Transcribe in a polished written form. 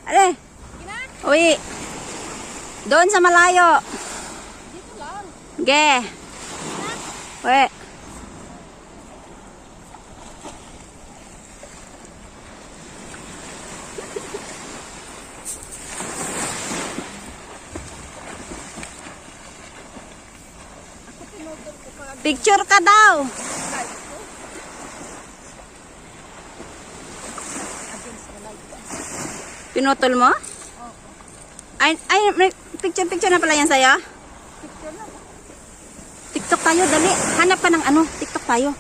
Ale. Uwi. Doon sa malayo. Dito lang. Ge. Uwi. Picture ka daw. Pinutol mo? Ay, may picture na pala yan sa'yo? Picture na. TikTok tayo, dali. Hanap ka ng ano, TikTok tayo.